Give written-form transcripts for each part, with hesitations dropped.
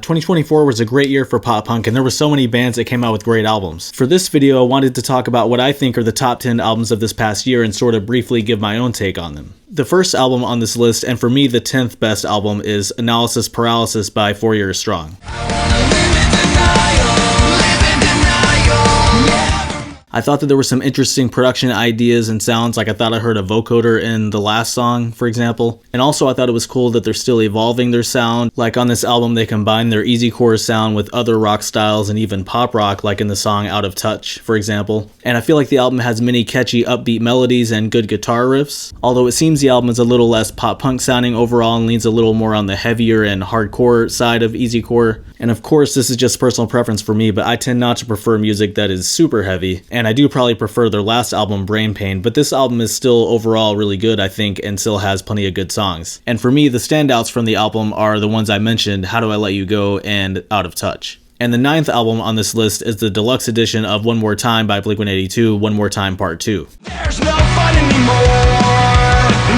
2024 was a great year for pop punk, and there were so many bands that came out with great albums. For this video, I wanted to talk about what I think are the top 10 albums of this past year and sort of briefly give my own take on them. The first album on this list, and for me the 10th best album, is Analysis Paralysis by 4 Year Strong. I thought that there were some interesting production ideas and sounds, like I thought I heard a vocoder in the last song, for example. And also I thought it was cool that they're still evolving their sound. Like on this album they combine their easycore sound with other rock styles and even pop rock, like in the song Out of Touch, for example. And I feel like the album has many catchy upbeat melodies and good guitar riffs. Although it seems the album is a little less pop punk sounding overall and leans a little more on the heavier and hardcore side of easycore. And of course this is just personal preference for me, but I tend not to prefer music that is super heavy. And I do probably prefer their last album, Brain Pain, but this album is still overall really good, I think, and still has plenty of good songs. And for me, the standouts from the album are the ones I mentioned, How Do I Let You Go and Out of Touch. And the 9th album on this list is the deluxe edition of One More Time by Blink-182, One More Time Part 2. There's no fun anymore,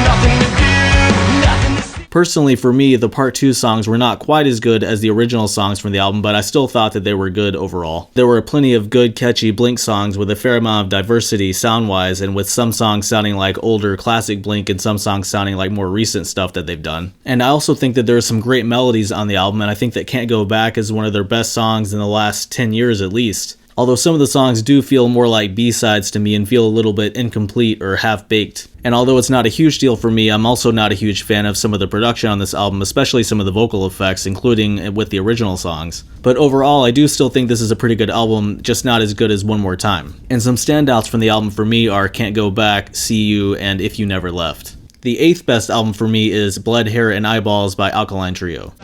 nothing to do, nothing to see. Personally, for me, the Part 2 songs were not quite as good as the original songs from the album, but I still thought that they were good overall. There were plenty of good, catchy Blink songs with a fair amount of diversity sound-wise, and with some songs sounding like older classic Blink and some songs sounding like more recent stuff that they've done. And I also think that there are some great melodies on the album, and I think that Can't Go Back is one of their best songs in the last 10 years at least. Although some of the songs do feel more like B-sides to me and feel a little bit incomplete or half-baked. And although it's not a huge deal for me, I'm also not a huge fan of some of the production on this album, especially some of the vocal effects, including with the original songs. But overall, I do still think this is a pretty good album, just not as good as One More Time. And some standouts from the album for me are Can't Go Back, See You, and If You Never Left. The 8th best album for me is Blood, Hair, and Eyeballs by Alkaline Trio.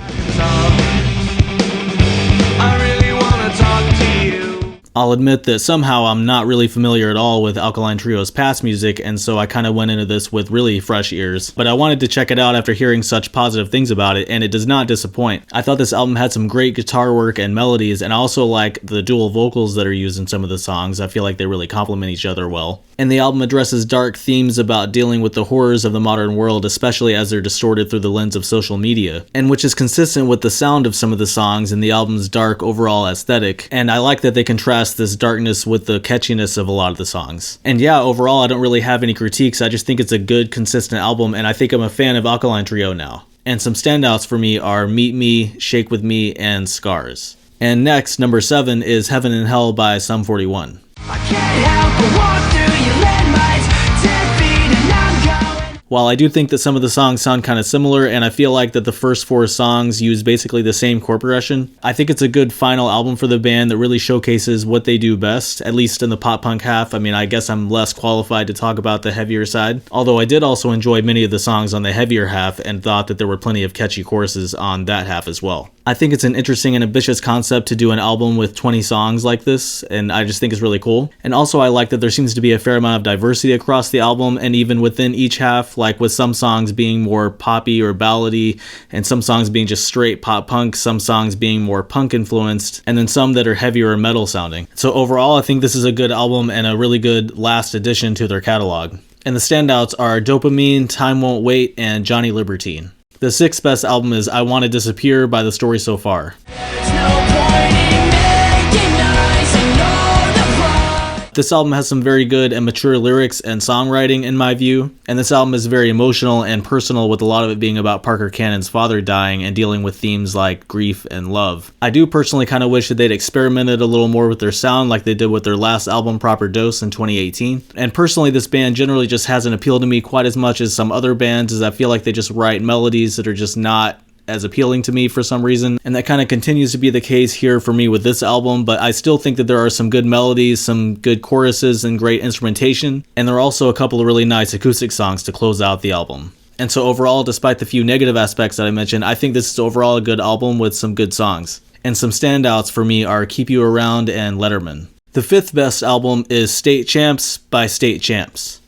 I'll admit that somehow I'm not really familiar at all with Alkaline Trio's past music, and so I kind of went into this with really fresh ears. But I wanted to check it out after hearing such positive things about it, and it does not disappoint. I thought this album had some great guitar work and melodies, and I also like the dual vocals that are used in some of the songs. I feel like they really complement each other well. And the album addresses dark themes about dealing with the horrors of the modern world, especially as they're distorted through the lens of social media, and which is consistent with the sound of some of the songs and the album's dark overall aesthetic. And I like that they contrast this darkness with the catchiness of a lot of the songs. And yeah, overall I don't really have any critiques, I just think it's a good, consistent album, and I think I'm a fan of Alkaline Trio now. And some standouts for me are Meet Me, Shake With Me, and Scars. And next, number 7 is Heaven and Hell by Sum 41. I can't help but walk through your landmines, 10 feet and I'm going. While I do think that some of the songs sound kind of similar, and I feel like that the first 4 songs use basically the same chord progression, I think it's a good final album for the band that really showcases what they do best, at least in the pop punk half. I mean, I guess I'm less qualified to talk about the heavier side, although I did also enjoy many of the songs on the heavier half and thought that there were plenty of catchy choruses on that half as well. I think it's an interesting and ambitious concept to do an album with 20 songs like this, and I just think it's really cool. And also I like that there seems to be a fair amount of diversity across the album, and even within each half, like with some songs being more poppy or ballady, and some songs being just straight pop punk, some songs being more punk influenced, and then some that are heavier or metal sounding. So overall, I think this is a good album and a really good last addition to their catalog. And the standouts are Dopamine, Time Won't Wait, and Johnny Libertine. The 6th best album is I Wanna Disappear by The Story So Far. There's no point in making noise, ignore the pride. This album has some very good and mature lyrics and songwriting in my view, and this album is very emotional and personal, with a lot of it being about Parker Cannon's father dying and dealing with themes like grief and love. I do personally kind of wish that they'd experimented a little more with their sound like they did with their last album Proper Dose in 2018, and personally this band generally just hasn't appealed to me quite as much as some other bands, as I feel like they just write melodies that are just not as appealing to me for some reason, and that kind of continues to be the case here for me with this album. But I still think that there are some good melodies, some good choruses, and great instrumentation, and there are also a couple of really nice acoustic songs to close out the album. And so overall, despite the few negative aspects that I mentioned, I think this is overall a good album with some good songs. And some standouts for me are Keep You Around and Letterman. The 5th best album is State Champs by State Champs.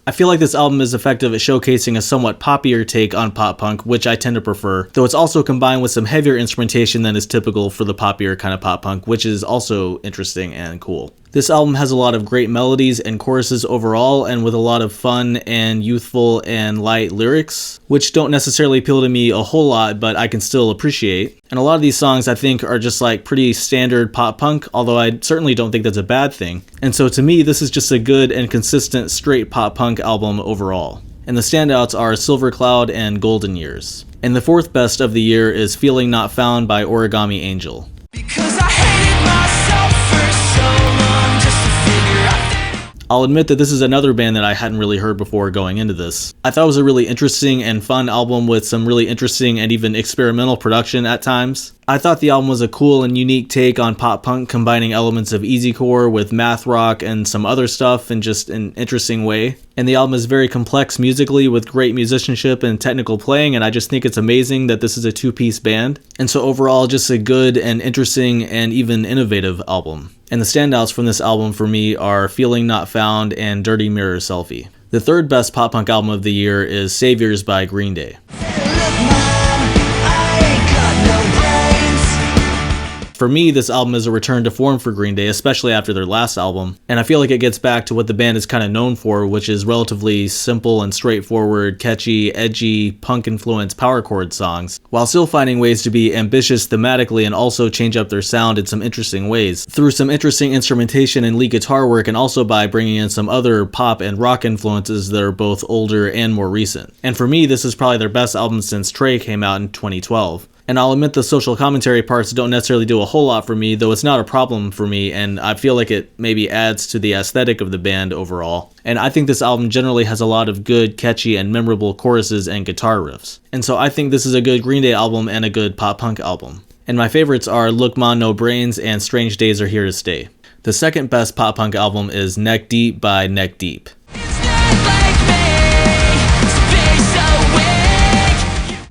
I feel like this album is effective at showcasing a somewhat poppier take on pop punk, which I tend to prefer, though it's also combined with some heavier instrumentation than is typical for the poppier kind of pop punk, which is also interesting and cool. This album has a lot of great melodies and choruses overall, and with a lot of fun and youthful and light lyrics, which don't necessarily appeal to me a whole lot, but I can still appreciate. And a lot of these songs I think are just like pretty standard pop punk, although I certainly don't think that's a bad thing. And so to me, this is just a good and consistent straight pop punk album overall. And the standouts are Silver Cloud and Golden Years. And the fourth best of the year is Feeling Not Found by Origami Angel. Because I hated myself for so long just to figure out that I'll admit that this is another band that I hadn't really heard before going into this. I thought it was a really interesting and fun album with some really interesting and even experimental production at times. I thought the album was a cool and unique take on pop punk, combining elements of easycore with math rock and some other stuff in just an interesting way. And the album is very complex musically with great musicianship and technical playing, and I just think it's amazing that this is a two-piece band. And so overall, just a good and interesting and even innovative album. And the standouts from this album for me are Feeling Not Found and Dirty Mirror Selfie. The third best pop punk album of the year is Saviors by Green Day. For me, this album is a return to form for Green Day, especially after their last album, and I feel like it gets back to what the band is kind of known for, which is relatively simple and straightforward, catchy, edgy, punk-influenced power chord songs, while still finding ways to be ambitious thematically and also change up their sound in some interesting ways, through some interesting instrumentation and lead guitar work, and also by bringing in some other pop and rock influences that are both older and more recent. And for me, this is probably their best album since Trey came out in 2012. And I'll admit the social commentary parts don't necessarily do a whole lot for me, though it's not a problem for me, and I feel like it maybe adds to the aesthetic of the band overall. And I think this album generally has a lot of good, catchy, and memorable choruses and guitar riffs. And so I think this is a good Green Day album and a good pop punk album. And my favorites are Look Ma No Brains and Strange Days Are Here to Stay. The second best pop punk album is Neck Deep by Neck Deep. it's not like me to be so weak.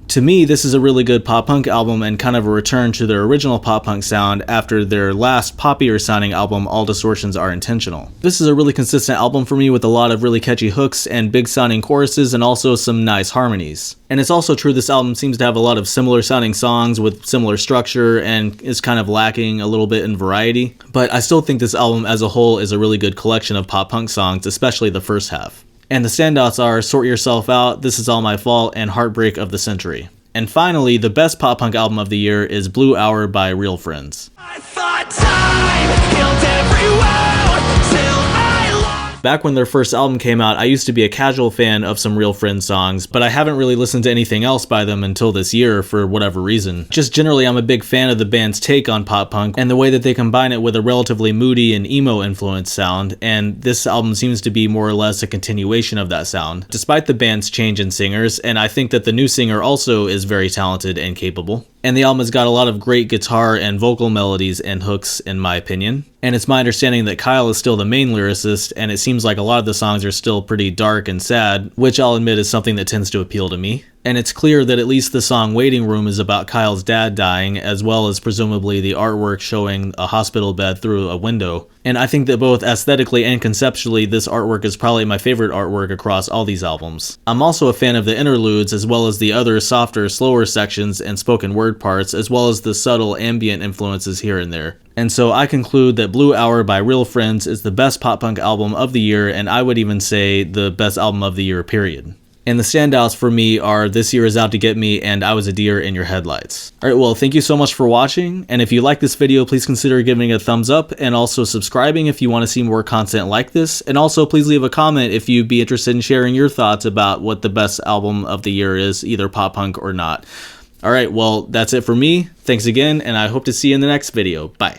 To me, this is a really good pop punk album and kind of a return to their original pop punk sound after their last poppier sounding album, All Distortions Are Intentional. This is a really consistent album for me with a lot of really catchy hooks and big sounding choruses and also some nice harmonies. And it's also true this album seems to have a lot of similar sounding songs with similar structure and is kind of lacking a little bit in variety. But I still think this album as a whole is a really good collection of pop punk songs, especially the first half. And the standouts are Sort Yourself Out, This Is All My Fault, and Heartbreak of the Century. And finally, the best pop punk album of the year is Blue Hour by Real Friends. I thought time healed every wound till I lost. Back when their first album came out, I used to be a casual fan of some Real Friends songs, but I haven't really listened to anything else by them until this year for whatever reason. Just generally, I'm a big fan of the band's take on pop punk and the way that they combine it with a relatively moody and emo influenced sound, and this album seems to be more or less a continuation of that sound, despite the band's change in singers, and I think that the new singer also is very talented and capable. And the album has got a lot of great guitar and vocal melodies and hooks, in my opinion. And it's my understanding that Kyle is still the main lyricist, and it seems like a lot of the songs are still pretty dark and sad, which I'll admit is something that tends to appeal to me. And it's clear that at least the song Waiting Room is about Kyle's dad dying, as well as presumably the artwork showing a hospital bed through a window. And I think that both aesthetically and conceptually, this artwork is probably my favorite artwork across all these albums. I'm also a fan of the interludes, as well as the other softer, slower sections and spoken word parts, as well as the subtle ambient influences here and there. And so I conclude that Blue Hour by Real Friends is the best pop punk album of the year, and I would even say the best album of the year, period. And the standouts for me are This Year Is Out to Get Me and I Was a Deer in Your Headlights. Alright, well, thank you so much for watching, and if you like this video, please consider giving it a thumbs up and also subscribing if you want to see more content like this, and also please leave a comment if you'd be interested in sharing your thoughts about what the best album of the year is, either pop punk or not. Alright, well, that's it for me. Thanks again, and I hope to see you in the next video. Bye.